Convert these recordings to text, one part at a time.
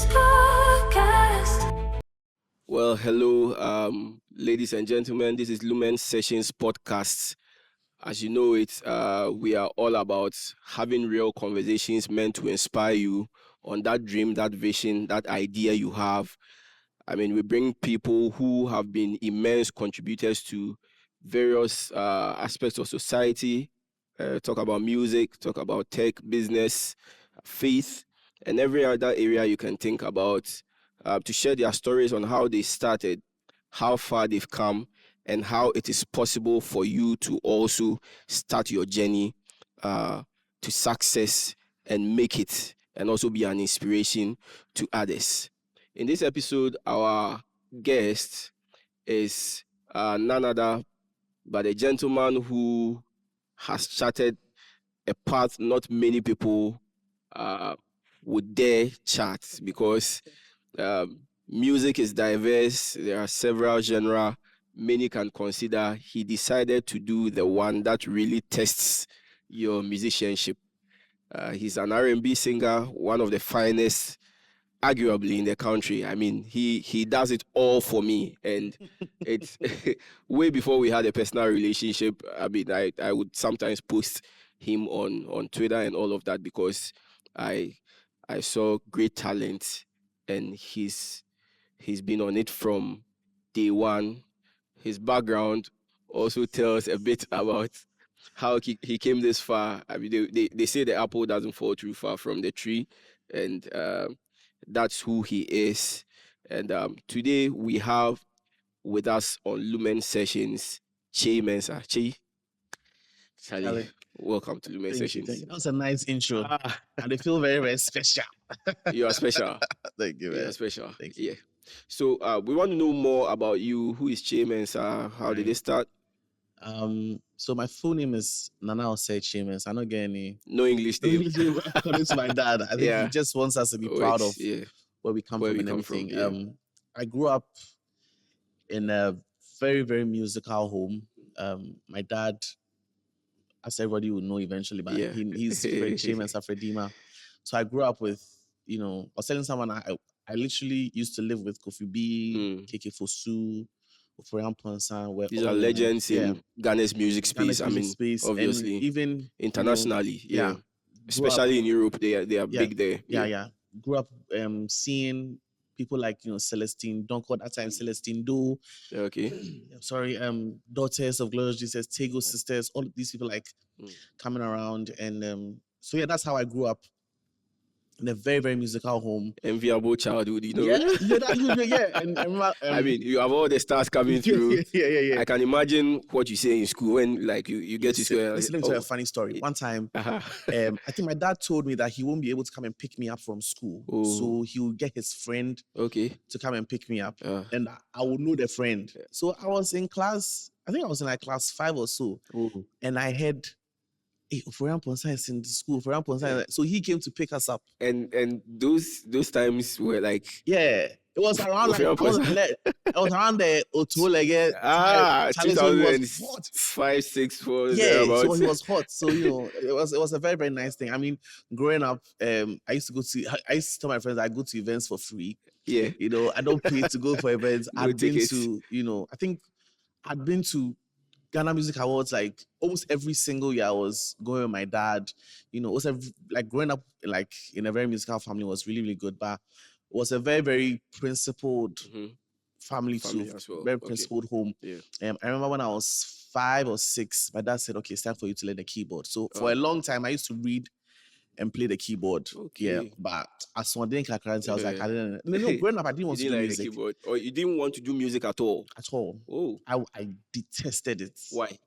Sessions Podcast. Well, hello, ladies and gentlemen. This is Lumen Sessions Podcast. As you know it, we are all about having real conversations meant to inspire you on that dream, that vision, that idea you have. I mean, we bring people who have been immense contributors to various aspects of society, talk about music, talk about tech, business, faith, and every other area you can think about, to share their stories on how they started, how far they've come, and how it is possible for you to also start your journey to success and make it, and also be an inspiration to others. In this episode, our guest is none other but a gentleman who has charted a path not many people would dare chart, because music is diverse. There are several genres many can consider. He decided to do the one that really tests your musicianship. He's an R&B singer, one of the finest arguably in the country. I mean, he does it all for me, and it's way before we had a personal relationship. I mean, I would sometimes post him on Twitter and all of that, because I saw great talent, and he's been on it from day one. His background also tells a bit about how he came this far. I mean, they say the apple doesn't fall too far from the tree, and that's who he is. And today we have with us on Lumen Sessions, Kyei Mensah. Kyei, Charlie, welcome to Lumen Sessions. Thank you. That was a nice intro. Ah, And I feel very, very special. you are special. Thank you, You man. are special. Thank you. Yeah. So we want to know more about you. Who is Kyei Mensah? How did it start? So my full name is Nana Osei Chemens. I don't get any No English name. according to my dad. I think Yeah. he just wants us to be Oh, proud it's- of yeah. where we come Where from we and come from, everything. yeah. I grew up in a very, very musical home. My dad, as everybody will know eventually, but Yeah. he's Fred Chemens Afredima. So I grew up with, I was telling someone I literally used to live with Kofi B, Mm. KK Fosu, Oforian Ponsan, where These all are of them, legends yeah, in Ghana's music Ghana's space. I music mean, space, obviously, and even internationally, yeah. grew up- Especially in Europe, they are Yeah. big there. yeah. Grew up seeing people like Celestine, don't call that time Celestine Do. Okay. Sorry, Daughters of Glorious Jesus, Tego Sisters, all of these people like Mm. coming around, and so yeah, that's how I grew up in a very, very musical home. Enviable childhood, you know. Yeah. And I remember, I mean, you have all the stars coming through. yeah. I can imagine what you say in school when, like, you get to school. and, Listen like, to oh, a funny story. One time, uh-huh. I think my dad told me that he won't be able to come and pick me up from school, Oh. so he will get his friend Okay. to come and pick me up, Uh, and I would know the friend. So I was in class. I think I was in like class 5 or so, oh. and I heard, "Hey, Oforian Ponsan is in the school. Oforian Ponsan." Yeah. So he came to pick us up. And those times were like, Yeah, it was around like, Oforian Ponsan. I was around the Otolege. 2005, 6, 4. Yeah, thereabouts. so he was hot. So it was a very, very nice thing. I mean, growing up, I used to tell my friends I go to events for free. Yeah. I don't pay to go for events. No I've been tickets. to, I think I'd been to Ghana Music Awards like almost every single year. I was going with my dad. Also like growing up like in a very musical family was really, really good. But it was a very, very principled Mhm. family Family too. as well. Very Okay. principled home. Yeah. I remember when I was 5 or 6, my dad said, "Okay, it's time for you to learn the keyboard." So for Oh. a long time, I used to read and play the keyboard. Yeah, Okay. but as one day I was like, Yeah. I didn't. No, growing up, I didn't You want to didn't do like the music keyboard, or you didn't want to do music at all. at all. Oh, I detested it. why?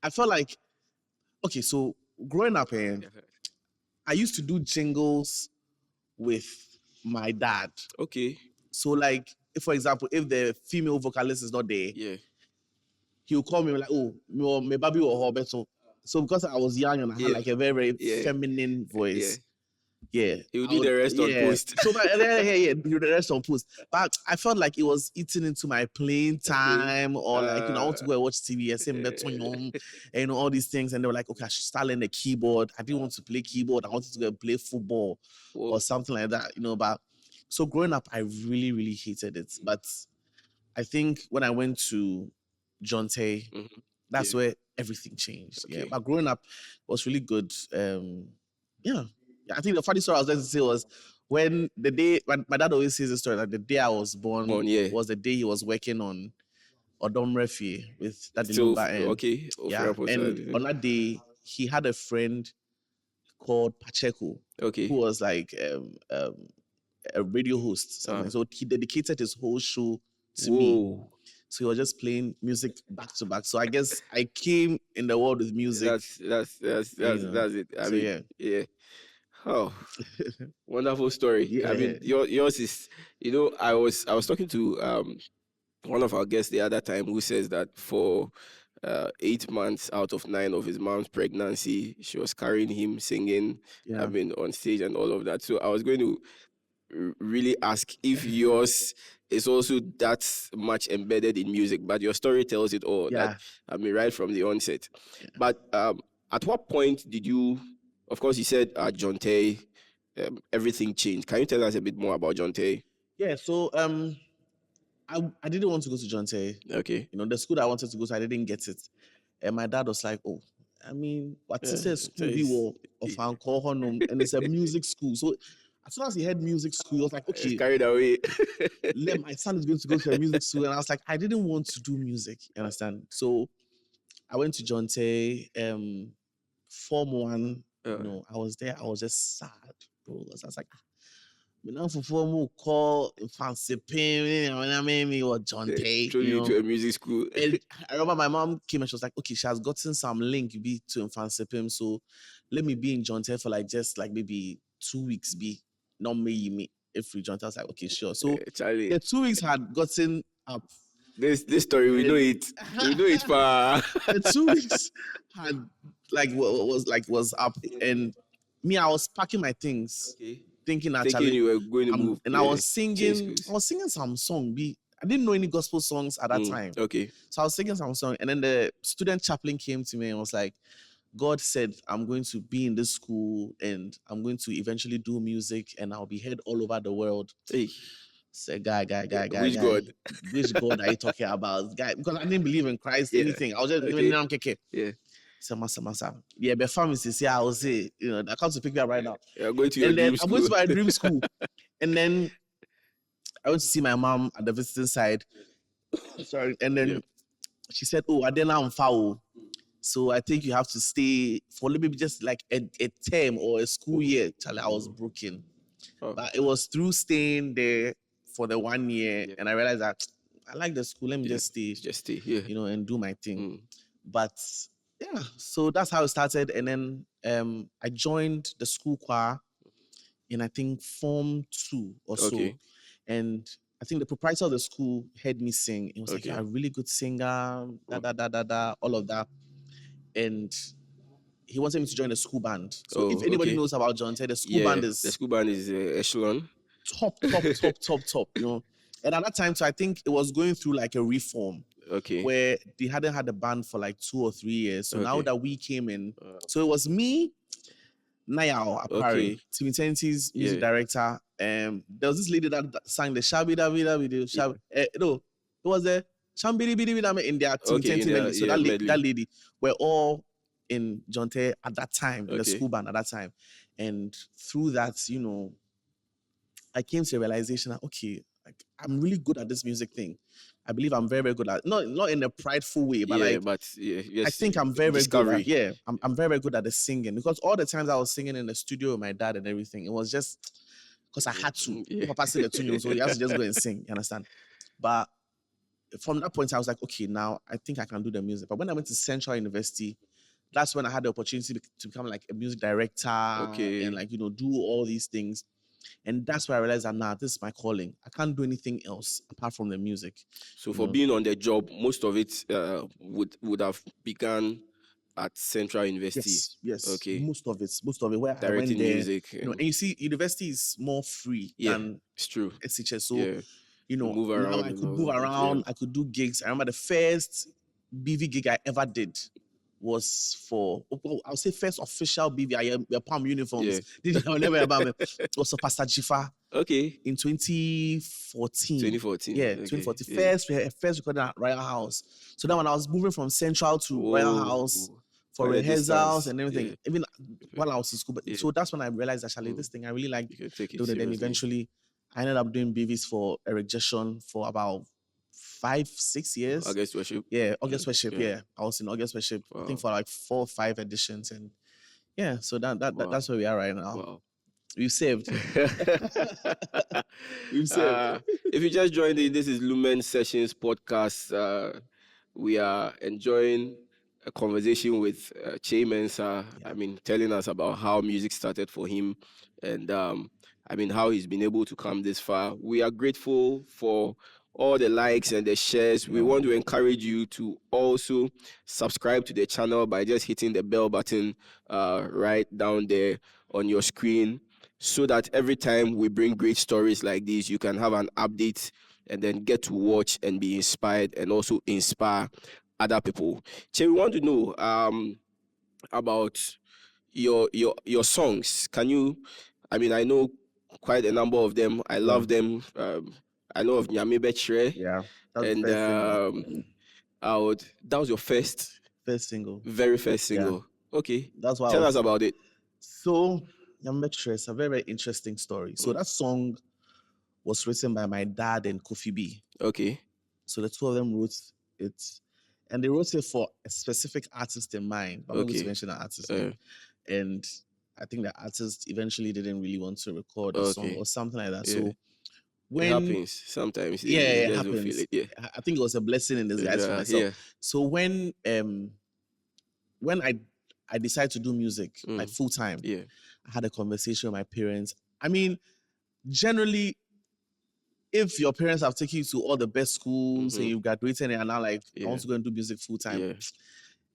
I felt like, okay, so growing up, I used to do jingles with my dad. Okay. So like, if, for example, if the female vocalist is not there, Yeah. he'll call me like, "Oh, my baby or her better." So because I was young and I had Yeah. like a very, very Yeah. feminine voice, yeah, He'll I do the would- rest on post. So do the rest on post. But I felt like it was eating into my playing time, or like I want to go and watch TV. I say and all these things, and they were like, "Okay, I should start learning the keyboard." I didn't want to play keyboard. I wanted to go and play football Whoa. or something like that, But So growing up, I really, really hated it. But I think when I went to Jonte, that's where everything changed. Yeah. Okay. But growing up was really good. Yeah. I think the funny story I was going to say was when the day, my dad always says the story, like the day I was born Yeah. was the day he was working on Odom Refi with Daddy So Lumba. And okay. yeah. And on that day, he had a friend called Pacheco, Okay. who was like a radio host, something. So he dedicated his whole show to me. Whoa. So he was just playing music back to back. So I guess I came in the world with music. That's it. I So mean, yeah. Oh, wonderful story. Yeah. I mean, yours is, I was talking to one of our guests the other time who says that for 8 months out of 9 of his mom's pregnancy, she was carrying him singing, Yeah. I mean, on stage and all of that. So I was going to really ask if yours is also that much embedded in music, but your story tells it all. Yeah. That, I mean, right from the onset. But at what point did you, of course, you said at Jonte, everything changed. Can you tell us a bit more about Jonte? Yeah. So I didn't want to go to Jonte. Okay. The school that I wanted to go to, I didn't get it. And my dad was like, "Oh, I mean, what's this school we were of alcohol, and it's a music school." So as soon as he heard music school, he was like, "Okay, carried away." my son is going to go to a music school." And I was like, I didn't want to do music, you understand? So I went to Jonte, Form 1, I was there, I was just sad, bro. I was like, for Form call fancy paying when I made me or Jonte. To a music school. And I remember my mom came and she was like, okay, she has gotten some link be to fancy pim, so let me be in Jonte for just maybe 2 weeks, be not me if we Jonte. I was like, okay, sure. So the 2 weeks had gotten up. This story, we know it. We know it for the 2 weeks had was up, and me, I was packing my things, thinking you were going to move. And I was singing some song. I didn't know any gospel songs at that time. Okay. So I was singing some song, and then the student chaplain came to me and was like, God said, I'm going to be in this school and I'm going to eventually do music and I'll be heard all over the world. Hey. Say, guy. Which God? Which God are you talking about? Guy, because I didn't believe in Christ, anything. I was just Yeah. So massa. Yeah, but pharmacist, I will say, I come to pick me up right now. You're going to your dream school. I'm going to my dream school. And then I went to see my mom at the visiting side. Sorry. And then she said, oh, I didn't have foul. So I think you have to stay for maybe just like a term or a school year. Charlie, I was broken. But it was through staying there for the 1 year. And I realized that I like the school. Let me just stay. Just stay here. And do my thing. But yeah, so that's how it started. And then I joined the school choir in, I think, Form 2 or so. And I think the proprietor of the school heard me sing. He was like, you're a really good singer, all of that. And he wanted me to join the school band. So if anybody knows about Jonte, the school band is echelon. Top. And at that time, so I think it was going through like a reform. Where they hadn't had a band for like 2 or 3 years. So now that we came in, so it was me, Nayao Apari, Timmy Tenty's music director. There was this lady that sang the Shabby Davida video. It was the Shambidi Bidi in their Timmy Tenty medley. So that lady, we're all in Jonte at that time, in the school band at that time. And through that, I came to a realization that, okay, like, I'm really good at this music thing. I believe I'm very, very good at it. Not in a prideful way, but I think I'm very, very good at I'm very, very good at the singing. Because all the times I was singing in the studio with my dad and everything, it was just because I had to. Papa sing the tune, so you have to just go and sing, you understand? But from that point, I was like, okay, now I think I can do the music. But when I went to Central University, that's when I had the opportunity to become like a music director and do all these things. And that's where I realized that this is my calling. I can't do anything else apart from the music. So for being on the job, most of it would have begun at Central University. Yes. Okay. Most of it. Where directing I went there, music. And you see, university is more free than it's true. SHS. So move around. I could move around. I could do gigs. I remember the first BV gig I ever did was for, I'll say first official BV, your palm uniforms. It was for Pastor Jifa. Okay. in 2014. 2014. Yeah, Okay. 2014. Yeah. First recorded at Royal House. So then when I was moving from Central to Royal House Oh, for quite a rehearsals distance. and everything, Yeah. even while I was in school. But Yeah. so that's when I realized actually this thing I really like You can take it doing it. Then seriously. eventually I ended up doing BVs for Eric Jason for about 5-6 years. August worship. Yeah, August worship. Yeah. Yeah, I was in August worship. I think Wow. for like 4 or 5 editions, and yeah, so Wow. that's where we are right now. Wow. We've saved. We've saved. If you just joined in, this is Lumen Sessions podcast. We are enjoying a conversation with Kyei Mensah. Yeah. I mean, telling us about how music started for him, and I mean how he's been able to come this far. We are grateful for all the likes and the shares. We want to encourage you to also subscribe to the channel by just hitting the bell button right down there on your screen, so that every time we bring great stories like these, you can have an update and then get to watch and be inspired and also inspire other people. Che, we want to know about your songs. Can you? I mean, I know quite a number of them. I love them. I know of Nyame Betre, Yeah, that's and the first single. that was your first, First single. very first single. Okay, That's why tell us about it. So, Yambetre is a very, very interesting story. So that song was written by my dad and Kofi B. Okay, So the two of them wrote it, and they wrote it for a specific artist in mind. But I'm not going to Okay. mention the artist name. And I think the artist eventually didn't really want to record the song Okay. or something like that. Yeah. So it when happens sometimes. yeah, you it just don't happens. feel it. Yeah. I think it was a blessing in disguise for myself. Yeah. So when I decided to do music like full time, Yeah. I had a conversation with my parents. I mean, generally, if your parents have taken you to all the best schools and you graduated and are now like, I want to go and do music full time, Yeah.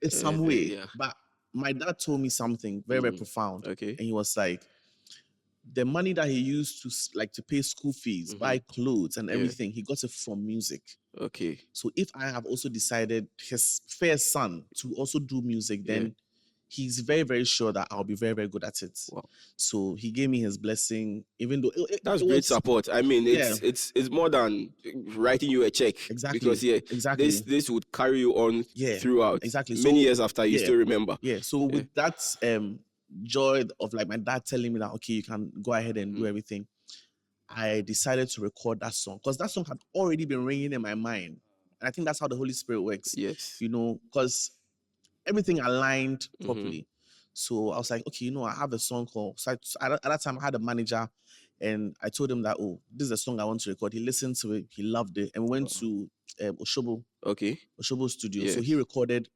it's some way. Yeah. But my dad told me something very, very profound. Okay. And he was like, the money that he used to pay school fees, buy clothes and everything, he got it from music. Okay. So if I have also decided his first son to also do music, then he's very, very sure that I'll be very, very good at it. Wow. So he gave me his blessing, even though That's it great was, support. I mean, it's more than writing you a check. Exactly. Because Exactly. this would carry you on throughout. Exactly. Many So, years after, you still remember. Yeah. So with that joy of like my dad telling me that, okay, you can go ahead and do everything, I decided to record that song because that song had already been ringing in my mind. And I think that's how the Holy Spirit works. Yes. You know, because everything aligned properly. So I was like, okay, I have a song called. So at that time, I had a manager, and I told him that, oh, this is a song I want to record. He listened to it, he loved it, and we went to Oshobo. Okay. Oshobo studio. Yes. So he recorded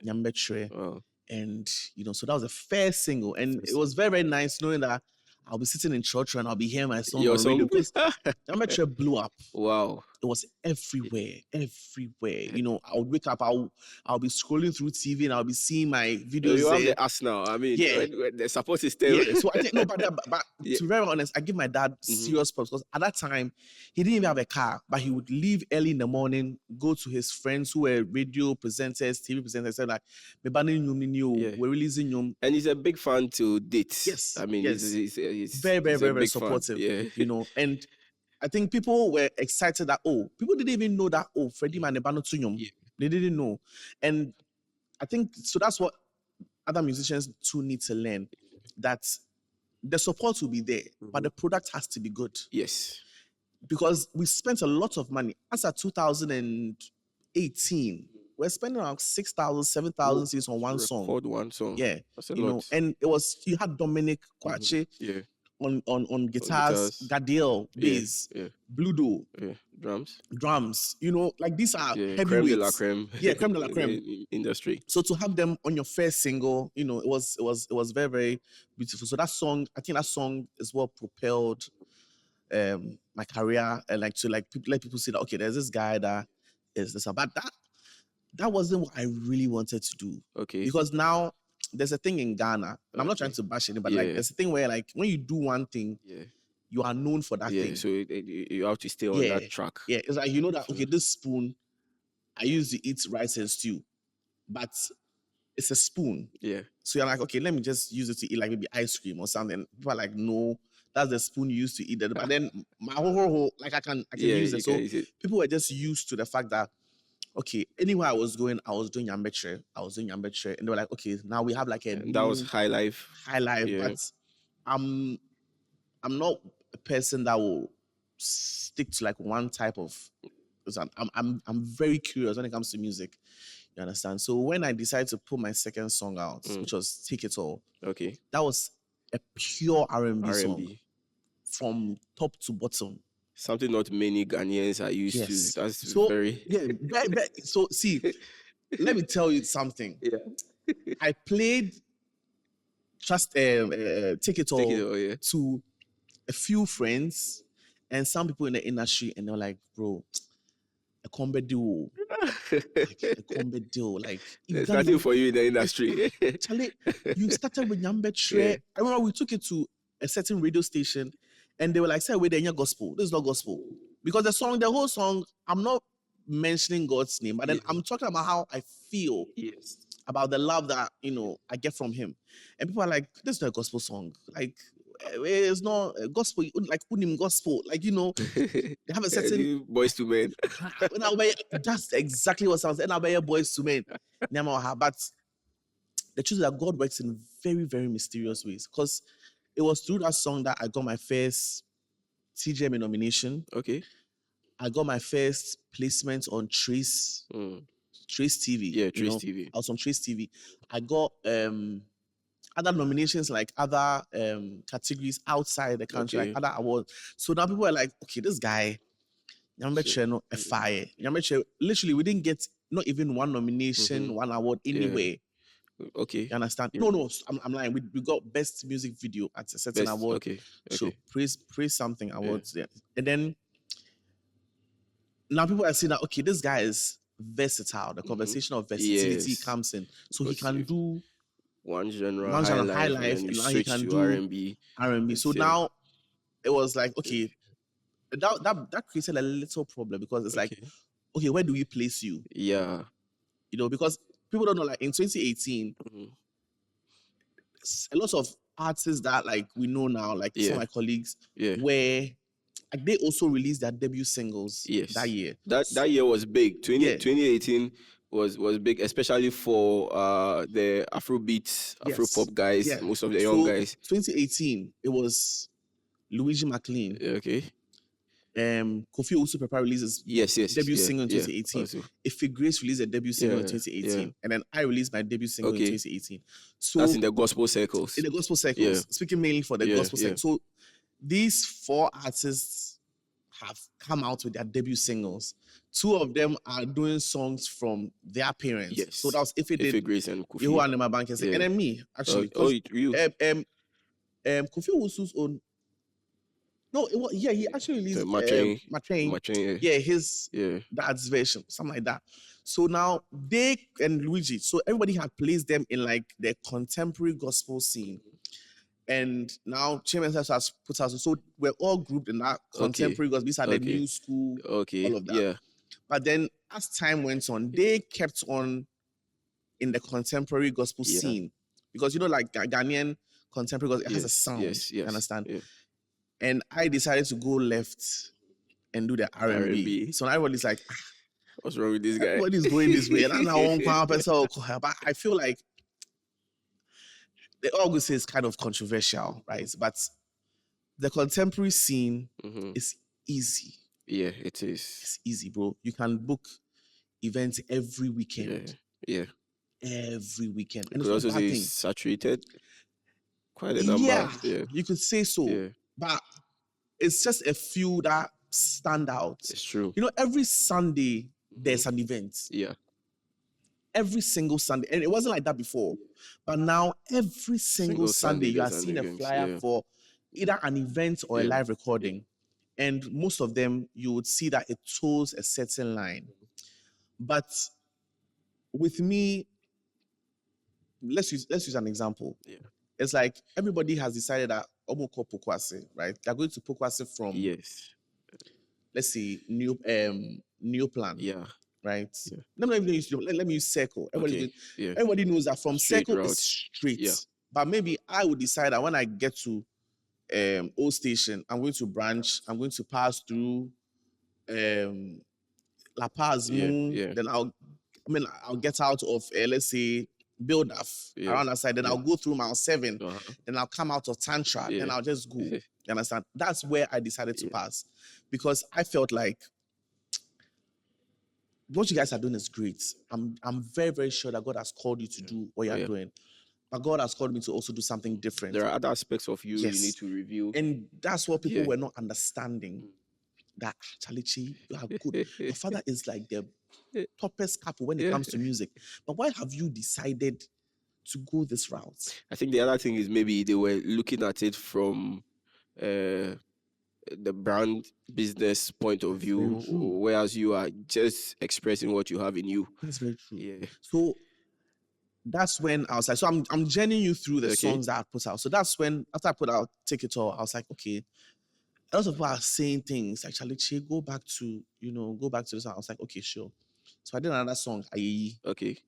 Nyambetre, Wow. and so that was the first single, and it was very, very nice knowing that I'll be sitting in church and I'll be hearing my song Your on radio. song? Nyambetre blew up. Wow. It was everywhere. I would wake up, I'll be scrolling through TV and I'll be seeing my videos. You have there. the us now. I mean, Yeah. the support system. Yeah, so I think no, but to be very honest, I give my dad serious props because at that time he didn't even have a car, but he would leave early in the morning, go to his friends who were radio presenters, TV presenters, said like, we're releasing you. And he's a big fan to date. Yes. I mean, yes. he's very, very, he's a very, very big fan. supportive. Yeah. And I think people were excited that, people didn't even know that, Freddie Manebano Tunyum. Yeah. They didn't know. And I think, so that's what other musicians too need to learn, that the support will be there, but the product has to be good. Yes. Because we spent a lot of money. As at 2018, we're spending around 6,000, 7,000 cedis on one song. Record one song. Yeah. That's a lot. And you had Dominic Kwache. Yeah. On guitars, Gadiel, bass, Bludo, drums. Like these are heavyweights. Creme de la creme. Yeah, creme de la creme. In industry. So to have them on your first single, it was very, very beautiful. So I think that song is what propelled my career, and let people see that, okay, there's this guy that is this about that. That wasn't what I really wanted to do. Okay. Because now there's a thing in Ghana, and I'm not trying to bash it, but there's a thing where when you do one thing, you are known for that thing. So you have to stay on that track. Yeah, it's like that, okay, this spoon I use to eat rice and stew, but it's a spoon. Yeah. So you're like, okay, let me just use it to eat like maybe ice cream or something. People are like, no, that's the spoon you use to eat it. But then my whole like I can Yeah, use you it. So can use it. people were just used to the fact that okay, anywhere I was going, I was doing Yambetre, and they were like, okay, now we have like a And that was new high life. high life, Yeah. but I'm not a person that will stick to like one type of. I'm very curious when it comes to music. You understand? So when I decided to put my second song out, which was Take It All, Okay. that was a pure R&B song R&B. from top to bottom. Something not many Ghanaians are used Yes. to. That's So very. yeah, so see, let me tell you something. Yeah. I played just Take It All, Yeah. to a few friends and some people in the industry, and they're like, bro, a combat duo, a combat duo, like There's nothing for you in the industry. Charlie, you started with Yambetre. Yeah. I remember we took it to a certain radio station, and they were like, "Say, wait, they're gospel. This is not gospel." Because the whole song, I'm not mentioning God's name, but then I'm talking about how I feel Yes. about the love that I get from Him. And people are like, "This is not a gospel song. Like, it's not a gospel. Like, unim gospel. Like, they have a certain Boys to men. that's exactly what sounds. And I'll be boys to men. But the truth is that God works in very, very mysterious ways. Because it was through that song that I got my first TGMA nomination. Okay. I got my first placement on Trace TV. Yeah, Trace TV. I was on Trace TV. I got other nominations, like other categories outside the country, like other awards. So now people are like, okay, this guy, Yambetre, no, a fire. Yambetre, literally, we didn't get not even one nomination, one award anywhere. Okay. You understand? Yeah. No, I'm lying. We got best music video at a certain award. Okay. So praise something awards there. And then now people are saying that okay, this guy is versatile. The conversation of versatility comes in. So he can do one genre high life, and now he can do do R&B. So now it was like, okay, that created a little problem because it's like, okay, where do we place you? Yeah. Because people don't know, like in 2018, a lot of artists that like we know now, like some of my colleagues, where like, they also released their debut singles that year. That year was big. 2018 was big, especially for the Afrobeats, Afropop guys, most of the young guys. 2018, it was Luigi McLean. Okay. Kofi Usu-Pepa releases debut single in 2018. Also. Ife Grace released a debut single in 2018. And then I released my debut single in 2018. So that's in the gospel circles. In the gospel circles. Speaking mainly for the gospel circles. So these 4 artists have come out with their debut singles. 2 of them are doing songs from their parents. Yes. So that was Ife Grace and Kofi. And then me, actually. You. Kofi Usu's own. No, he actually released Matrain. His dad's version, something like that. So now they and Luigi, so everybody had placed them in like the contemporary gospel scene. And now Mensah has put us, so we're all grouped in that contemporary gospel. These are the new school, all of that. Yeah. But then as time went on, they kept on in the contemporary gospel scene. Because like Ghanaian contemporary gospel, it has a sound. Yes. You understand? Yeah. And I decided to go left and do the R&B. So everybody's like, what's wrong with this guy? Everybody's going this way. And but I feel like the August is kind of controversial, right? But the contemporary scene is easy. Yeah, it is. It's easy, bro. You can book events every weekend. Yeah. Every weekend. And it's also say saturated. Quite a number. Yeah, you could say so. Yeah. But it's just a few that stand out. It's true. Every Sunday there's an event. Yeah. Every single Sunday. And it wasn't like that before. But now every single Sunday you are seeing a flyer for either an event or a live recording. And most of them you would see that it toes a certain line. But with me, let's use an example. Yeah. It's like everybody has decided that Omoko Pokwase, right? They're going to Pokwase from let's see, new plan. Yeah. Right? Yeah. Let me use Circle. Everybody knows that from Circle is straight. Yeah. But maybe I would decide that when I get to Old Station. I'm going to branch. I'm going to pass through La Paz, Yeah. then I'll get out of let's say Build Off Yes. around that side, then Yeah. I'll go through Mount 7, Uh-huh. then I'll come out of Tantra, then Yeah. I'll just go. You understand? That's where I decided to pass because I felt like what you guys are doing is great. I'm very, very sure that God has called you to do what you're doing. But God has called me to also do something different. There are other aspects of you Yes. you need to review. And that's what people were not understanding. That Chalichi, you are good. Your father is like the toppest couple when it comes to music. But why have you decided to go this route? I think the other thing is maybe they were looking at it from the brand business point of view, whereas you are just expressing what you have in you. That's very true. Yeah. So that's when I was like, so I'm journeying you through the songs that I put out. So that's when after I put out Take It All, I was like, okay. A lot of people are saying things like, Chalichi, go back to this one. I was like, okay, sure. So I did another song, Ayeyi. Okay.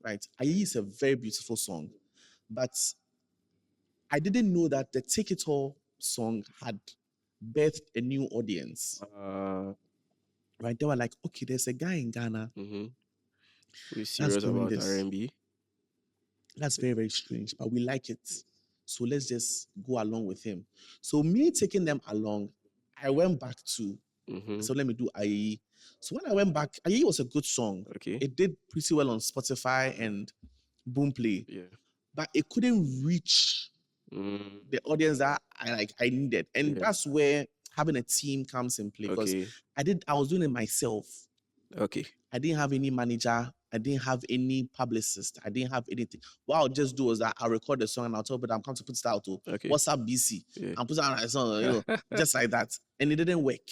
Right. Ayeyi is a very beautiful song. But I didn't know that the Take It All song had birthed a new audience. Right. They were like, okay, there's a guy in Ghana. We're serious about RnB. That's very, very strange, but we like it. So let's just go along with him. So me taking them along, I went back to, so let me do Ayeyi. So when I went back, Ayeyi was a good song. Okay. It did pretty well on Spotify and Boomplay. Yeah. But it couldn't reach the audience that I needed. And that's where having a team comes in play. Because I was doing it myself. Okay. I didn't have any manager. I didn't have any publicist. I didn't have anything. What I'll just do is that I'll record the song and I'll tell people I'm coming to put it out to What's up, BC? And put it on a song, just like that. And it didn't work.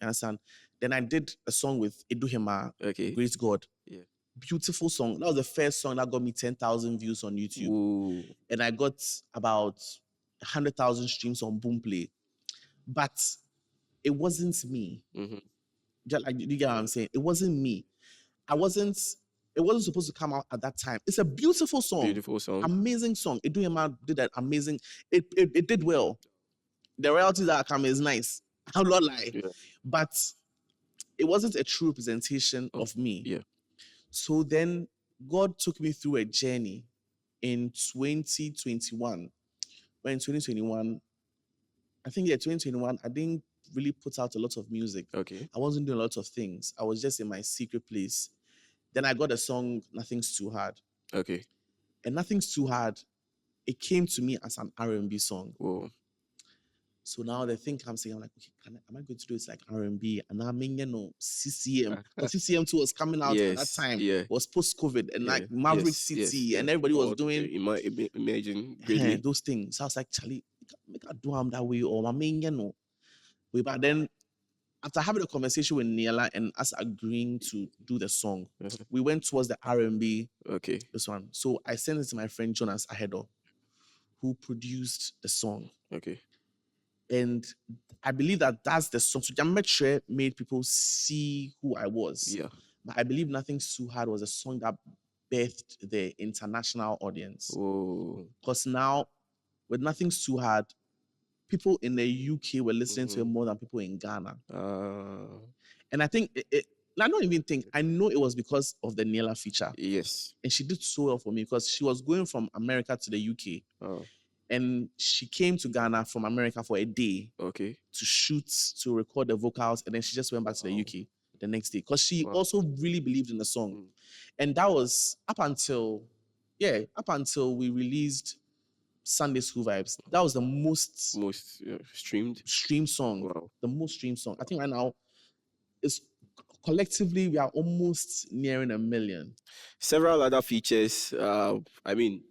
You understand? Then I did a song with Eduhema, Great God. Yeah. Beautiful song. That was the first song that got me 10,000 views on YouTube. Ooh. And I got about 100,000 streams on Boomplay. But it wasn't me. Just like, you get what I'm saying? It wasn't me. It wasn't supposed to come out at that time. It's a beautiful song. Beautiful song. Amazing song. Eduhema did that amazing. It did well. The royalties that come is nice. I'll not lie. Yeah. But it wasn't a true representation of me. Yeah. So then God took me through a journey in 2021. When in 2021, I think 2021, I didn't really put out a lot of music. Okay. I wasn't doing a lot of things. I was just in my secret place. Then I got a song, Nothing's Too Hard. Okay. And Nothing's Too Hard, it came to me as an R&B song. Whoa. So now the thing comes in, I'm like, okay, am I going to do it like R&B? And I'm in, CCM. Because CCM 2 was coming out at that time. Yeah. It was post-COVID. And like Maverick City. And everybody was doing... Imagine. Those things. So I was like, Charlie, make I do them that way. Or my main, But then, after having a conversation with Niela and us agreeing to do the song, we went towards the R&B. Okay. This one. So I sent it to my friend Jonas Ahedo, who produced the song. Okay. And I believe that that's the song. So Jametre made people see who I was. Yeah. But I believe Nothing's Too Hard was a song that birthed the international audience. Because now, with Nothing's Too Hard, people in the UK were listening to it more than people in Ghana. And I think, I don't even think, I know it was because of the Niela feature. Yes. And she did so well for me because she was going from America to the UK. Oh. And she came to Ghana from America for a day to shoot, to record the vocals, and then she just went back to the UK the next day because she also really believed in the song. And that was up until we released Sunday School Vibes. That was the most streamed song. Wow. The most streamed song. I think right now, it's collectively we are almost nearing 1 million. Several other features. I mean,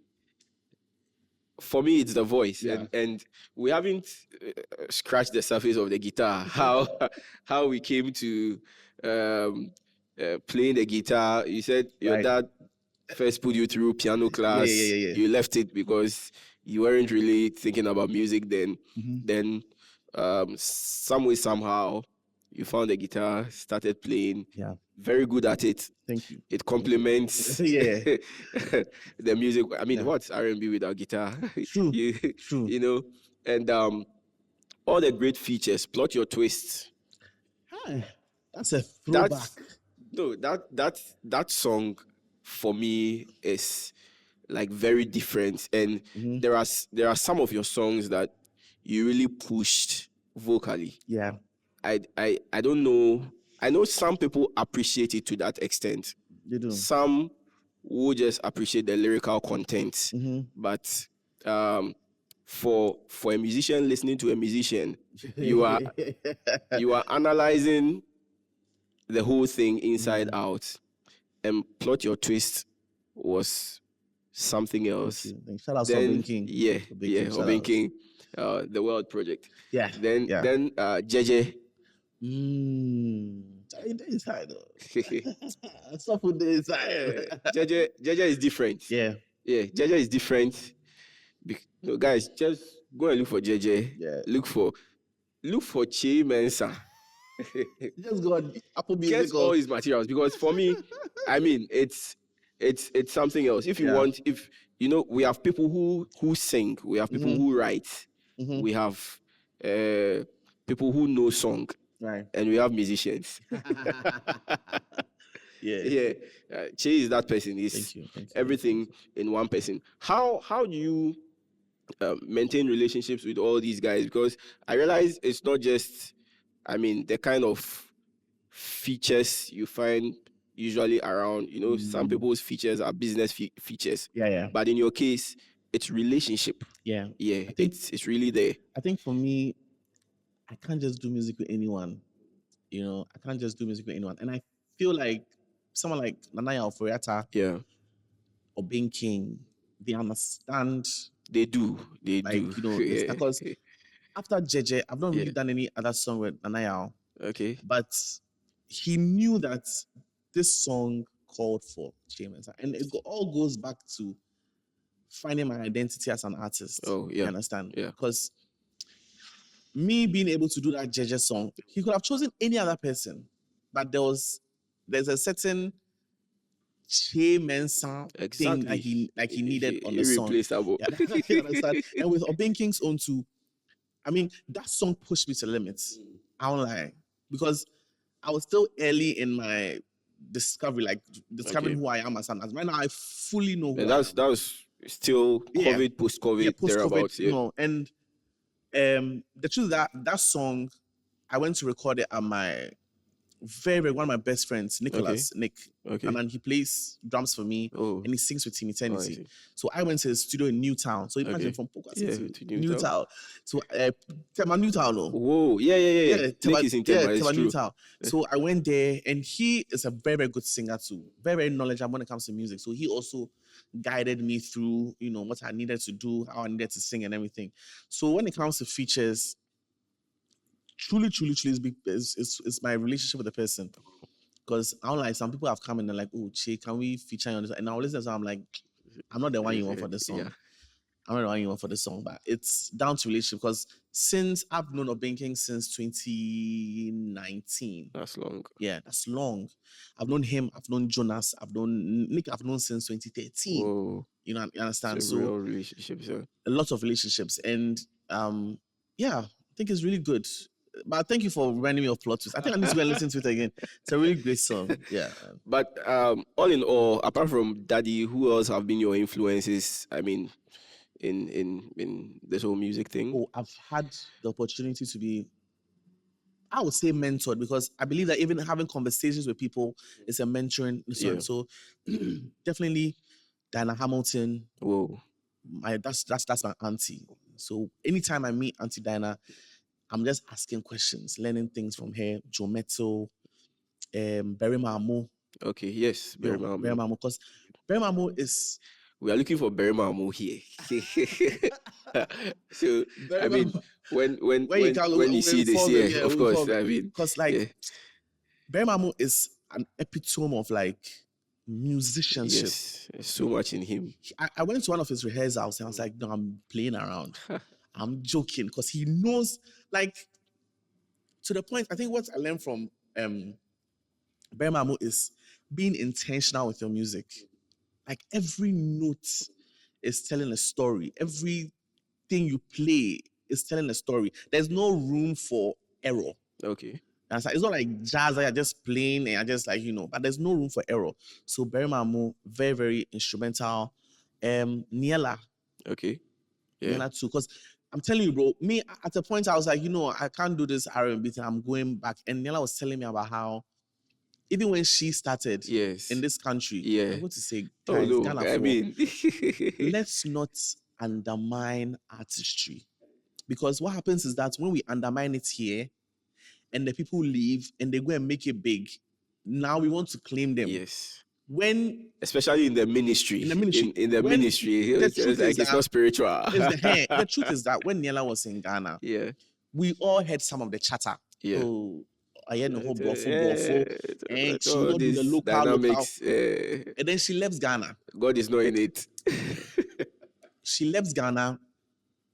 for me, it's the voice, and we haven't scratched the surface of the guitar. How we came to playing the guitar. You said your dad first put you through piano class. Yeah. You left it because you weren't really thinking about music then. Then some way, somehow, you found the guitar, started playing. Yeah. Very good at it. Thank you. It complements the music. I mean, what's R&B without guitar? True. You know, and all the great features, plot your twists. Hi, that's a throwback. That song for me is like very different, and Mm-hmm. there are some of your songs that you really pushed vocally. Yeah, I don't know. I know some people appreciate it to that extent. you do. Some will just appreciate the lyrical content, Mm-hmm. but for a musician listening to a musician, you are analyzing the whole thing inside out, and plot your twist was something else. Thank you. Shout out to Then Obin King. Shout Obin out. King, the World Project. Yeah. Then JJ. The inside though. Stop with the inside. JJ is different. Yeah. JJ is different. No, guys, just go and look for JJ. Yeah. Look for Kyei Mensah. Just go on Apple Music. Get all his materials, because for me, I mean, it's something else. If you want, if you know, we have people who sing, we have people who write, we have people who know song, right, and we have musicians. Kyei is that person. He's Thank you. everything in one person. How do you maintain relationships with all these guys? Because I realize it's not just, I mean, the kind of features you find usually around, you know, some people's features are business features. Yeah. But in your case, it's relationship. Yeah. Yeah, it's really there. I think for me, I can't just do music with anyone. You know, I can't just do music with anyone. And I feel like someone like Nanaya Oforiata or Obin King, they understand. They do. You know, it's because after JJ, I've not really done any other song with Nanaya. Okay. But he knew that this song called for Mensah. And it all goes back to finding my identity as an artist. Oh, yeah. You understand? Yeah. Because me being able to do that JJ song, he could have chosen any other person. But there's a certain Kyei Mensah thing that he needed on the song. Irreplaceable. Yeah, you understand? And with Obin King's own too, I mean, that song pushed me to limits. I won't lie. Because I was still early in my discovery, like discovering who I am as an artist. Right now, I fully know who And I am. that was still COVID, post-COVID, thereabouts. You know, and the truth is that song, I went to record it at my one of my best friends, Nicholas, Nick. Okay. And then he plays drums for me, and he sings with Team Eternity. So I went to his studio in Newtown. So he imagine from Pokwasi to Newtown. So Tema Newtown. Whoa, yeah. Nick is in Tema, Newtown. So I went there, and he is a very, very good singer too. Very, very knowledgeable when it comes to music. So he also guided me through, you know, what I needed to do, how I needed to sing and everything. So when it comes to features, truly is my relationship with the person. Because I don't like, some people have come in and like, oh, Che, can we feature you on this? And I'll listen to I'm like, I'm not the one you want for this song. Yeah. I'm not the one you want for this song. But it's down to relationship, because since I've known Obin King since 2019. That's long. Yeah, that's long. I've known him, I've known Jonas, I've known Nick, I've known since 2013. Whoa. You know, you understand? So real relationships, yeah. A lot of relationships. And yeah, I think it's really good. But thank you for reminding me of Plot Twist. I think I need to go and listen to it again. It's a really great song. Yeah. But all in all, apart from Daddy, who else have been your influences? I mean, in this whole music thing. Oh, I've had the opportunity to be, I would say, mentored, because I believe that even having conversations with people is a mentoring. Yeah. So definitely Diana Hamilton. Whoa. That's my auntie. So anytime I meet Auntie Diana, I'm just asking questions, learning things from her. Joe Metal, Behringer Amu. Okay, yes, Behringer Amu. Because Behringer Amu is... We are looking for Behringer Amu here. So, I mean, when you see this here, of course, I mean... Because, like, Behringer Amu is an epitome of, like, musicianship. Yes, there's so much in him. I went to one of his rehearsals and I was like, no, I'm playing around. I'm joking, because he knows, like, to the point, I think what I learned from Behringer Amu is being intentional with your music. Like, every note is telling a story. Everything you play is telling a story. There's no room for error. Okay. And it's not like jazz that you're just playing and I just like, but there's no room for error. So Behringer, very, very instrumental. Niela. Okay. Yeah. Niela too. Because I'm telling you, bro, me at a point I was like, I can't do this RnB thing. I'm going back. And Niela was telling me about how even when she started in this country, I'm going to say, guys, no, Ghana I mean, let's not undermine artistry. Because what happens is that when we undermine it here and the people leave and they go and make it big, now we want to claim them. Yes. When especially in the ministry. In the ministry, it's not spiritual. The truth is that when Niela was in Ghana, we all heard some of the chatter. Yeah. Oh, I had no whole and she will not do the local dynamics. And then she left Ghana. God is not in it. She left Ghana.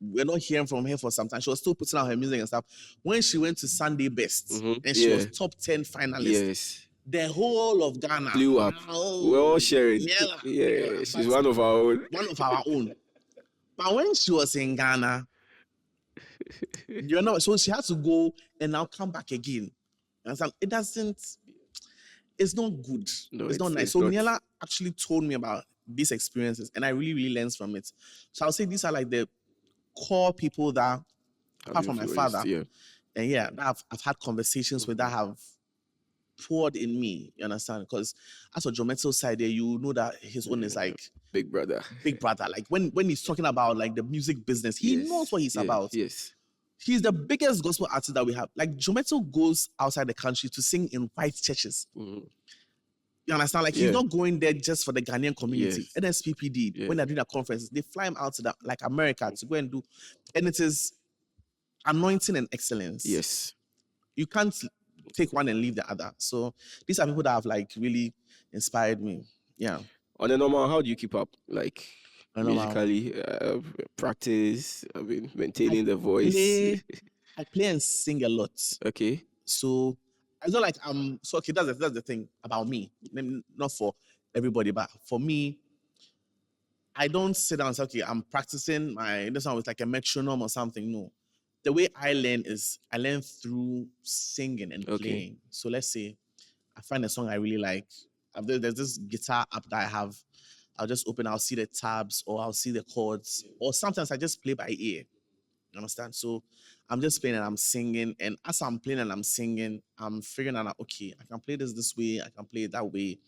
We're not hearing from her for some time. She was still putting out her music and stuff. When she went to Sunday Best and she was top 10 finalist, the whole of Ghana blew up. We're all sharing. Niela. She's one of our own. One of our own. But when she was in Ghana, so she had to go and now come back again. And it's not good. No, it's not nice. So Niela actually told me about these experiences and I really, really learned from it. So I'll say these are like the core people that, apart from my father, and that I've had conversations with that have poured in me, you understand? Because as a Jometto side there, you know that his own is like big brother. Like when he's talking about like the music business, he knows what he's about. Yes. He's the biggest gospel artist that we have. Like Jometto goes outside the country to sing in white churches. You understand? Like he's not going there just for the Ghanaian community. NSPPD, when they're doing their conferences, they fly him out to like America to go and do, and it is anointing and excellence. Yes. You can't take one and leave the other. So these are people that have like really inspired me. Yeah. On a normal, how do you keep up? Like musically, practice, maintaining the voice. I play and sing a lot. Okay. So it's not like that's the thing about me. Not for everybody, but for me, I don't sit down and say, okay, I'm practicing this one with like a metronome or something. No. The way I learn is I learn through singing and playing. So let's say I find a song I really like. There's this guitar app that I have. I'll see the tabs or I'll see the chords. Or sometimes I just play by ear. You understand? So I'm just playing and I'm singing. And as I'm playing and I'm singing, I'm figuring out, okay, I can play this way, I can play it that way.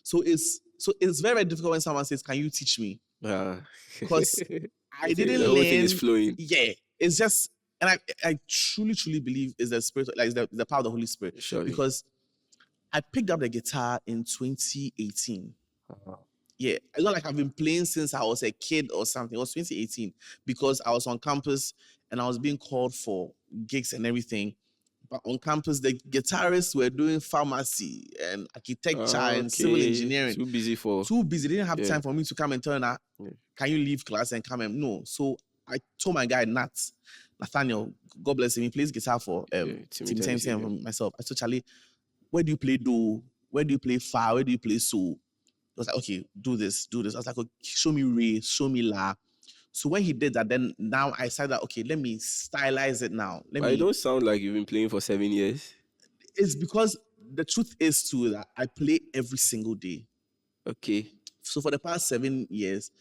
So it's very, very difficult when someone says, can you teach me? Because I didn't learn. Everything is flowing. Yeah. It's just, and I truly, truly believe is the spirit, like the power of the Holy Spirit. Surely. Because I picked up the guitar in 2018. Yeah, it's not like I've been playing since I was a kid or something. It was 2018 because I was on campus and I was being called for gigs and everything. But on campus, the guitarists were doing pharmacy and architecture and civil engineering. Too busy. They didn't have time for me to come and tell them, can you leave class and come and no. So I told my guy, Nathaniel, God bless him, he plays guitar for Team 10 and myself. I told Charlie, where do you play do? Where do you play fa? Where do you play so? I was like, okay, do this. I was like, okay, show me re, show me la. So when he did that, then now I said that, okay, let me stylize it now. It don't sound like you've been playing for 7 years. It's because the truth is too that I play every single day. Okay. So for the past 7 years,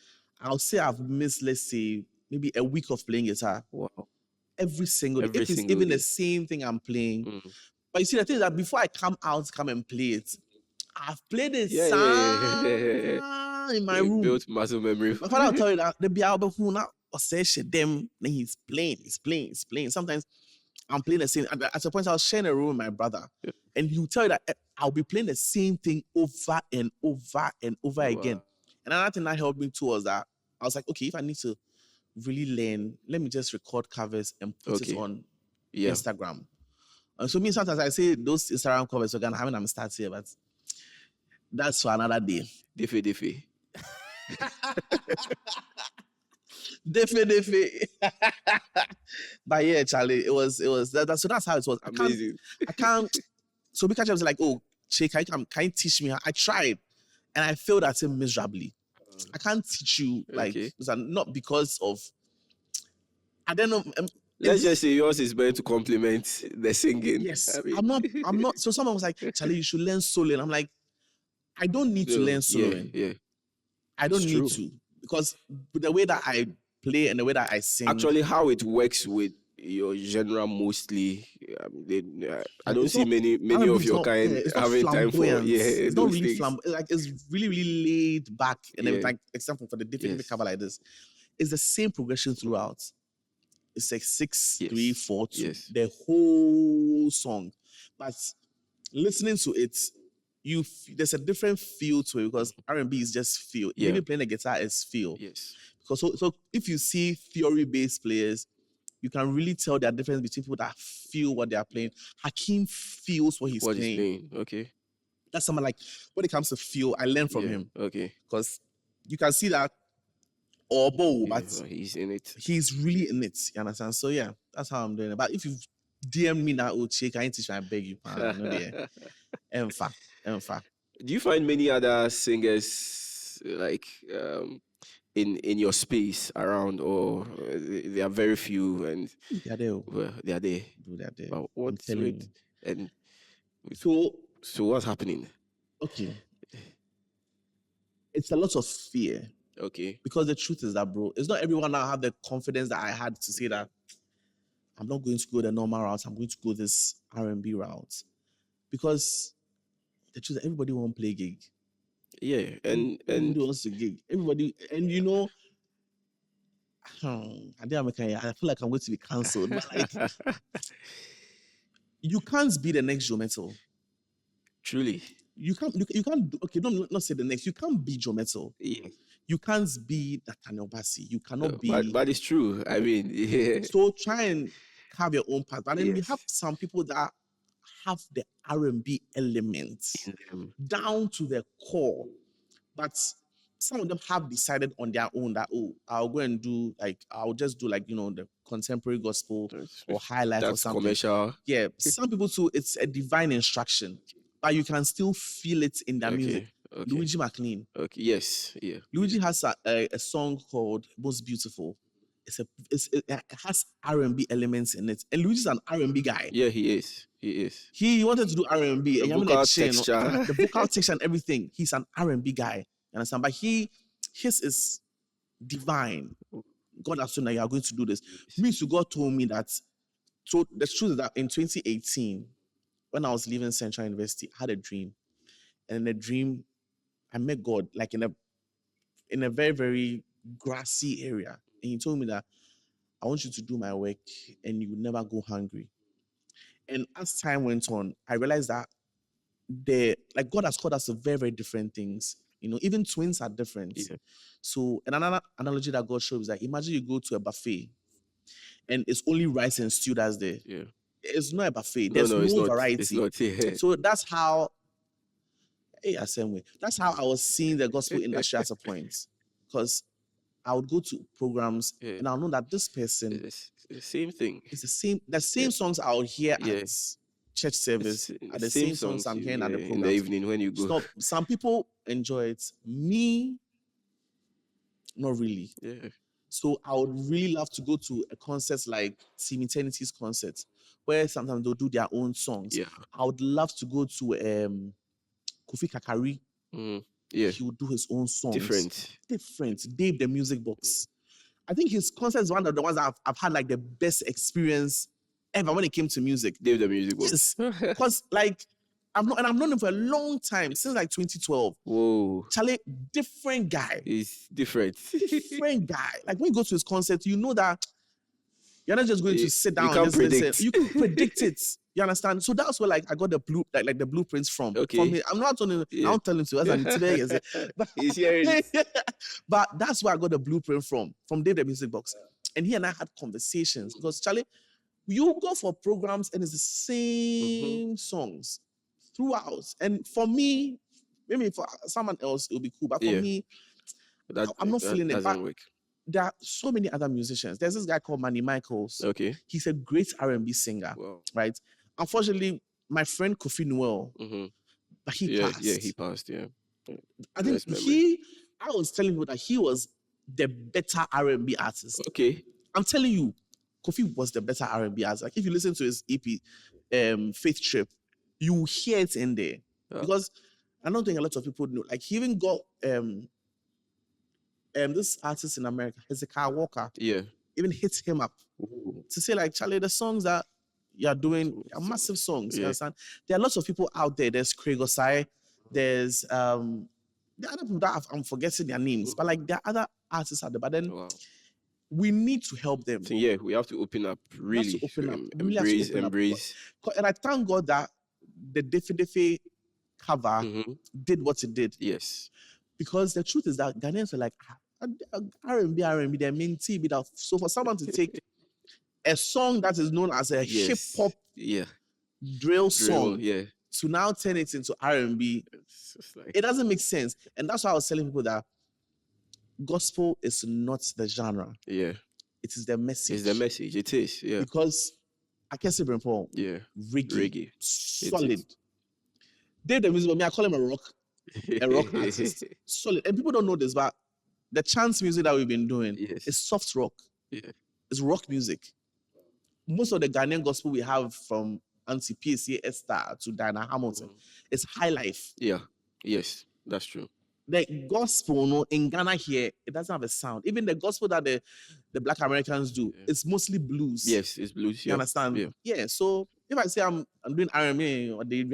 I'll say I've missed, let's say, maybe a week of playing guitar. Wow. Every single day. If it's even the same thing I'm playing. But you see, the thing is that before I come and play it, I've played it in my room. Built muscle memory. My father will tell you that the Bible who now them, then he's playing. Sometimes I'm playing the same. At a point, I was sharing a room with my brother, and he'll tell you that I'll be playing the same thing over and over and over again. And another thing that helped me too was that I was like, okay, if I need to really learn, let me just record covers and put it on Instagram. And so sometimes I say those Instagram covers are gonna have them start here, but that's for another day. Diffy. Diffy. But yeah, Charlie, it was that. So that's how it was. Amazing. I can't. So because I was like, oh, Che, can you teach me? I tried, and I failed at it miserably. I can't teach you not because of. I don't know. Let's just say yours is meant to complement the singing. Yes, I mean, I'm not. So someone was like, Charlie, you should learn soloing. I'm like, I don't need to learn soloing. yeah. I It's don't need true. to, because with the way that I play and the way that I sing, Actually, how it works with your genre mostly, I don't it's see not- many R&B of is your not, kind it's not having time for flamboyant. It's not those really things. flamboyant. Like, it's really, really laid back. And then, Yeah. like, example for the different Yes. cover like this, it's the same progression throughout. It's like 6, 3, 4, 2. Yes. The whole song. But listening to it, there's a different feel to it, because R&B is just feel. Yeah. Even playing the guitar is feel. Yes. Because so if you see theory-based players, you can really tell the difference between people that feel what they are playing. Hakeem feels what he's playing. Okay. That's someone like, when it comes to feel, I learn from him. Okay. Because you can see that Obo, but he's in it. he's really in it. You understand? So yeah, that's how I'm doing it. But if you DM me now, oh chick, I ain't teach you, I beg you. No, there. Emfa. Do you find many other singers like in your space around, or there are very few and They are there. well, they are there? They are there. But I'm what's telling with you. and So what's happening? okay, it's a lot of fear. Okay. Because the truth is that, bro, it's not everyone that have the confidence that I had to say that I'm not going to go the normal route. I'm going to go this R&B route. Because the truth is, everybody won't play gig. Yeah, and Everybody wants to gig. Everybody, and you know, I feel like I'm going to be cancelled. But like, you can't be the next Joe Metal. truly, You can't. Okay, don't not say the next. You can't be Joe Metal. yeah. You can't be Nathaniel Bassey. You cannot be. But it's true. I mean, yeah. So try and carve your own path. But then we Yes. have some people that have the R&B elements In them. down to the core. But some of them have decided on their own that, oh, I'll just do like, the contemporary gospel or high life or That's something. commercial. Yeah, some people too, it's a divine instruction, but you can still feel it in their music. Okay. Luigi McLean. Okay. Yes. Yeah. Luigi has a song called Most Beautiful. It has R&B elements in it. And Luigi's an R&B guy. Yeah, he is. He wanted to do R&B. The and vocal texture. the vocal texture and everything. He's an R&B guy. You understand? But his is divine. God has shown that you are going to do this. Me too, God told me that. So the truth is that in 2018, when I was leaving Central University, I had a dream. And in the dream, I met God like in a very, very grassy area. And he told me that I want you to do my work and you will never go hungry. And as time went on, I realized that God has called us to very, very different things. Even twins are different. Yeah. So another analogy that God showed is that imagine you go to a buffet and it's only rice and stew that's there. Yeah. It's not a buffet. There's no it's not, variety. It's not. Yeah. So that's how that's how I was seeing the gospel industry at a point. Because I would go to programs and I'll know that this person It's the same thing. It's the same songs I would hear Yeah. at church service It's are the same songs I'm hearing at the in program. the evening when you go. Some people enjoy it. Me, not really. Yeah. So I would really love to go to a concert like Team Eternity's concert, where sometimes they'll do their own songs. Yeah. I would love to go to Kofi Kakari. Yeah. He would do his own songs. Different. Dave the Music Box. I think his concert is one of the ones I've had like the best experience ever when it came to music. Dave the Music Box. Yes, because like I've known him for a long time, since like 2012. Whoa. Charlie, different guy. He's different. Different guy. Like when you go to his concert, you know that you're not just going to sit down you can't and predict. You can predict it. You understand? So that's where like I got the blueprints from. Okay. From him. I'm not telling you, I'm telling you as I'm today. He's hearing it. But that's where I got the blueprint from Dave the Music Box. And he and I had conversations because Charlie, you go for programs and it's the same songs throughout. And for me, maybe for someone else it'll be cool, but for me, I'm not feeling it. But work. there are so many other musicians. There's this guy called Manny Michaels. Okay. He's a great R&B singer. Wow. Right? Unfortunately, my friend Kofi Noel, but he passed. Yeah, he passed, yeah. I think I was telling you that he was the better R&B artist. Okay. I'm telling you, Kofi was the better R&B artist. Like if you listen to his EP, Faith Trip, you hear it in there. Because I don't think a lot of people know. Like he even got this artist in America, Hezekiah Walker, even hit him up to say like, Charlie, the songs that you're doing are massive songs. You understand? There are lots of people out there. There's Craig Osai. There's there are other people that I'm forgetting their names, but like there are other artists out there. But then we need to help them. So yeah, we have to open up. Really, embrace. And I thank God that the Defi cover did what it did. Yes. Because the truth is that Ghanaians are like, R&B, their main TV. So for someone to take a song that is known as a hip hop drill song to now turn it into R&B, it doesn't make sense. And that's why I was telling people that gospel is not the genre. Yeah. It is the message. It's the message. It is. Yeah. Because I can say Paul. Yeah. Reggae. Solid. Dave the music, but me, I call him a rock artist. Solid. And people don't know this, but the chance music that we've been doing is soft rock. Yeah. It's rock music. Most of the Ghanaian gospel we have from Auntie PSA Esther to Diana Hamilton, it's high life. Yeah. Yes, that's true. The gospel in Ghana here, it doesn't have a sound. Even the gospel that the Black Americans do, it's mostly blues. Yes, it's blues. You understand? Yeah. So if I say I'm doing R&B or the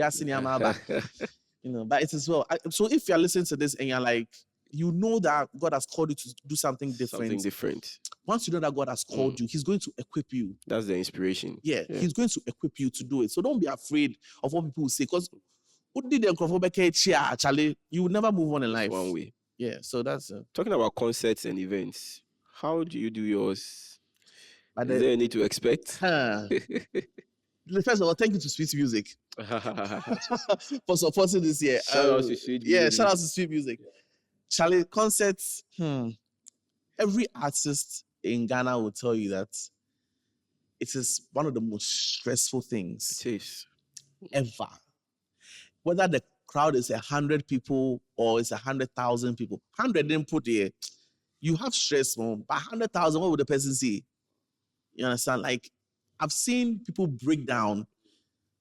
but it is well. So if you're listening to this and you're like, you know that God has called you to do something different. Once you know that God has called you, He's going to equip you. That's the inspiration. Yeah, He's going to equip you to do it. So don't be afraid of what people will say, because you would never move on in life. One way. Yeah, so that's talking about concerts and events. How do you do yours? Is there any to expect? First of all, thank you to Sweet Music for supporting this year. Shout out to Sweet Music. Shout out to Sweet Music. Charlie, concerts, every artist in Ghana will tell you that it is one of the most stressful things ever. Whether the crowd is 100 people or it's 100,000 people, 100 didn't put there, you have stress, man. But 100,000, what would the person say? You understand? Like, I've seen people break down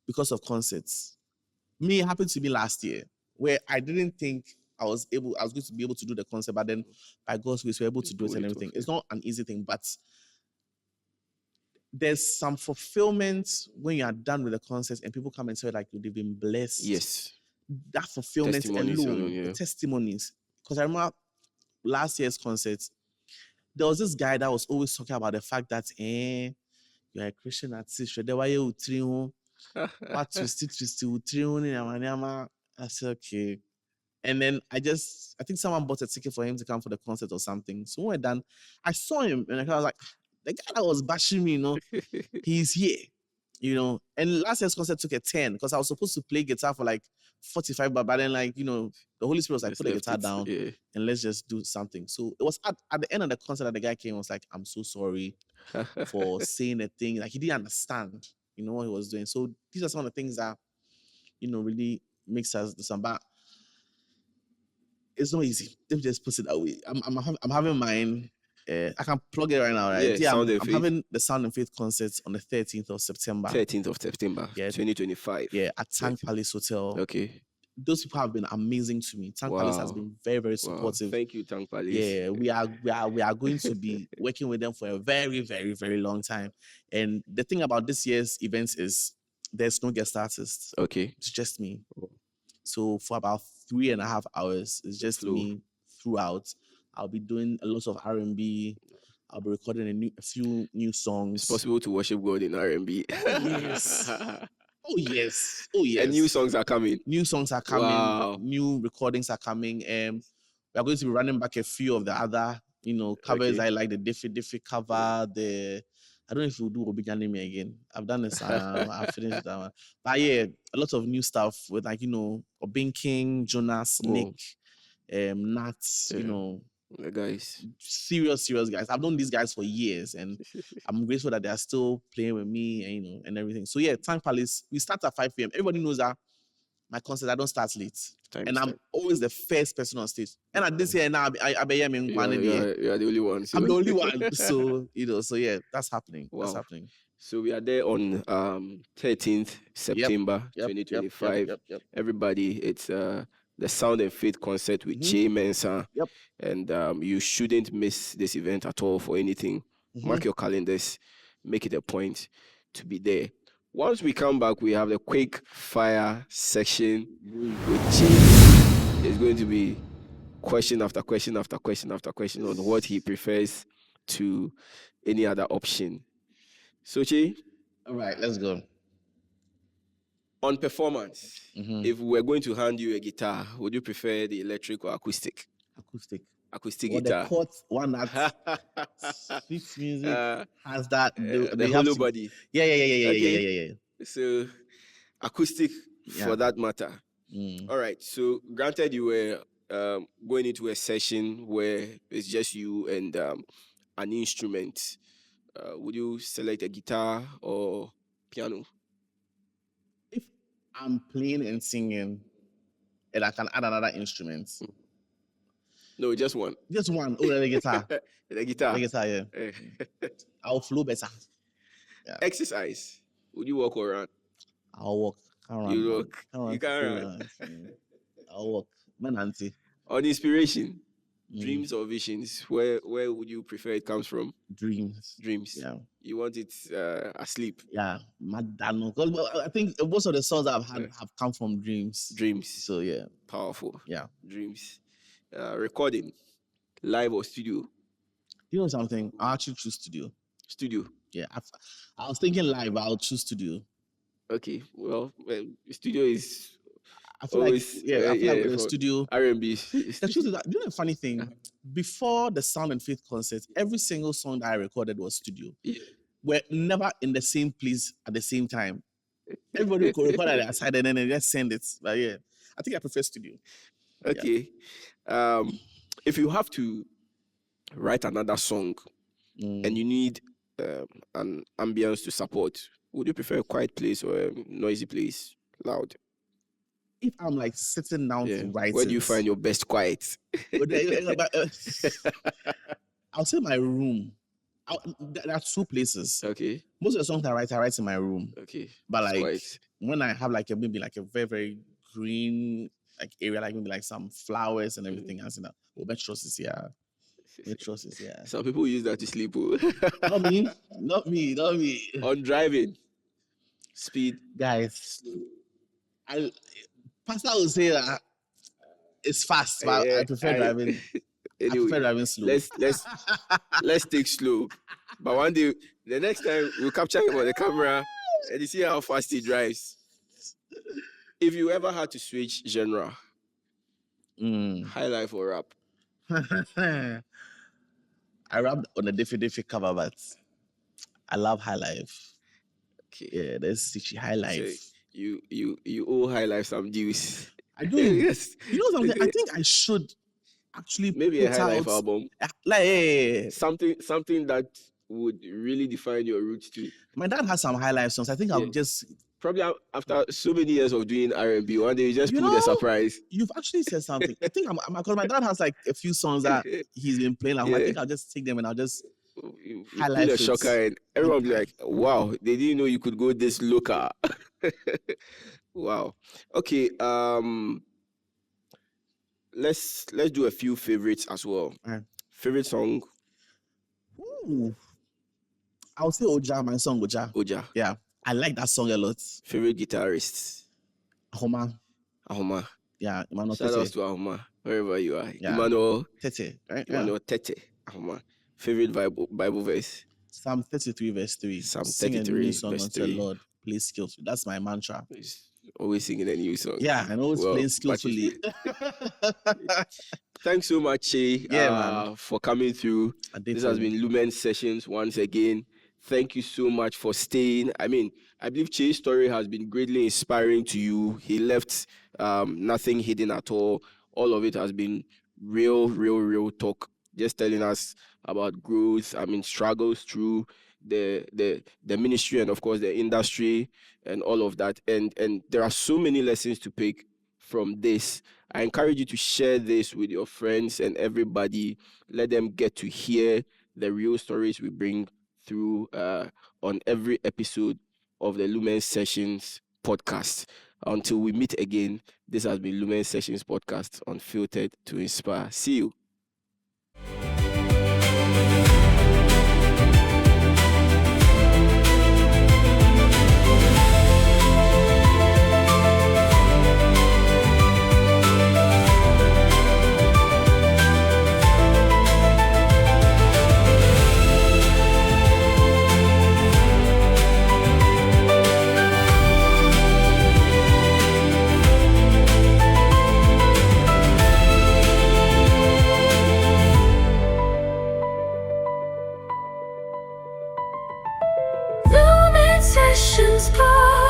because of concerts. It happened to me last year, where I didn't think I was going to be able to do the concert, but then by God's grace, we were able to do it and everything. It's not an easy thing, but there's some fulfillment when you are done with the concerts and people come and say like they've been blessed. Yes. That fulfillment alone, the testimonies. Because I remember last year's concert, there was this guy that was always talking about the fact that you're a Christian artist. I said, okay. And then I think someone bought a ticket for him to come for the concert or something. So when we're done, I saw him and I was like, the guy that was bashing me, he's here, And last year's concert took a 10 because I was supposed to play guitar for like 45, but then the Holy Spirit was like, put the guitar down and let's just do something. So it was at the end of the concert that the guy came and was like, I'm so sorry for saying a thing. Like he didn't understand, what he was doing. So these are some of the things that, really makes us do some. But it's not easy. Let me just put it that way. I'm having mine. I can plug it right now, right? Yeah, I'm having the Sound and Faith concerts on the 13th of September. 2025. Yeah, at Tank Palace Hotel. Okay. Those people have been amazing to me. Tank Palace has been very, very supportive. Thank you, Tank Palace. Yeah, we are going to be working with them for a very, very, very long time. And the thing about this year's events is there's no guest artist. Okay. It's just me. So for about 3.5 hours, it's just me throughout. I'll be doing a lot of R&B. I'll be recording a few new songs. It's possible to worship God in R&B. Oh, yes. Oh, yes. Oh, yes. And new songs are coming. New songs are coming. Wow. New recordings are coming. We are going to be running back a few of the other, covers. I like the Diffie cover. I don't know if we'll do Obiganimi again. I've done this. I've finished that one. But yeah, a lot of new stuff with Obin King, Jonas, Nick, Nats, The guys. Serious guys. I've known these guys for years and I'm grateful that they are still playing with me and and everything. So yeah, Tank Palace, we start at 5 p.m. Everybody knows that my concert, I don't start late. Time And to I'm time. always the first person on stage. And at this year now, I be here, You're the only one. So. I'm the only one. So, so yeah, that's happening. That's Wow. happening. So we are there on 13th September Yep, 2025. yep. Everybody, it's the Sound and Faith concert with Mhm. Kyei Mensah. Yep. And you shouldn't miss this event at all for anything. Mark your calendars. Make it a point to be there. Once we come back, we have the quick fire section with Kyei. It's going to be question after question after question after question on what he prefers to any other option. So, Kyei, All right, let's go. on performance, if we were going to hand you a guitar, would you prefer the electric or acoustic? Acoustic. Acoustic Or guitar. the chord one that sweet music has that. They the have hollow to, body. Yeah. So, acoustic for that matter. All right. So, granted, you were going into a session where it's just you and an instrument. Would you select a guitar or piano? If I'm playing and singing, and I can add another instrument. No, just one. Just one. Oh, the guitar. The guitar. The guitar, yeah. I'll flow better. Yeah. Exercise. Would you walk or run? I'll walk. Can't run. You walk. You can't run. I'll walk. Man, auntie. On inspiration, dreams or visions, where would you prefer it comes from? Dreams. Yeah. You want it asleep? Yeah. Madano. Because I think most of the songs I've had have come from dreams. So yeah. Powerful. Yeah. Dreams. Recording, live or studio? You know something? I actually choose studio. Studio. Yeah. I was thinking live, but I'll choose studio. Okay. Well, studio is. I feel always, like the studio RnB. The truth is that, you know the funny thing? Before the Sound and Faith concert, every single song that I recorded was studio. Yeah. We're never in the same place at the same time. Everybody could record at their side and then they just send it. But yeah, I think I prefer studio. Okay. Yeah. If you have to write another song and you need an ambience to support, would you prefer a quiet place or a noisy place? Loud? If I'm like sitting down to write, where do you find your best quiet? I'll say my room. There are two places. Okay. Most of the songs I write in my room. Okay. But like quiet. When I have like maybe like a very, very green like area, like maybe like some flowers and everything else in that. Oh, Metros is here. Metros is here. Some people use that to sleep. Not me. Not me. On driving. Speed. Guys. Pastor will say that it's fast, but I prefer driving. Anyway, I prefer driving slow. Let's take slow. But one day, the next time we'll capture him on the camera and you see how fast he drives. If you ever had to switch genre, high life or rap? I rapped on a different cover, but I love high life. Okay. Yeah, there's high life. So you owe high life some dues. I do. Yes. You know something? I think I should actually maybe a high life album. Like something that would really define your roots too. My dad has some high life songs. I think I'll just probably after so many years of doing RnB, one day you just put a surprise. You've actually said something. I think because my dad has like a few songs that he's been playing. I think I'll just take them and I'll just highlight a shocker and everyone will be like, wow, they didn't know you could go this local. Wow. Okay. Let's do a few favorites as well. Favorite song? Ooh. I'll say Oja, my song Oja. Yeah. I like that song a lot. Favorite guitarist? Ahoma. Yeah, Emmanuel Tete. Shout out to Ahoma, wherever you are. Yeah. Emmanuel Tete, right? Emmanuel Tete, Ahoma. Favorite Bible verse? Psalm 33 verse 3. Psalm 33 verse 3. Lord, play skillfully. That's my mantra. He's always singing a new song. Yeah, and always playing skillfully. Thanks so much, Kyei, for coming through. This has been Lumen Sessions once again. Thank you so much for staying. I mean, I believe Kyei's story has been greatly inspiring to you. He left nothing hidden at all. All of it has been real talk. Just telling us about growth, struggles through the ministry and of course the industry and all of that. And there are so many lessons to pick from this. I encourage you to share this with your friends and everybody. Let them get to hear the real stories we bring through on every episode of the Lumen Sessions podcast. Until we meet again, this has been Lumen Sessions podcast, Unfiltered to Inspire. See you. Lumen Sessions Pod.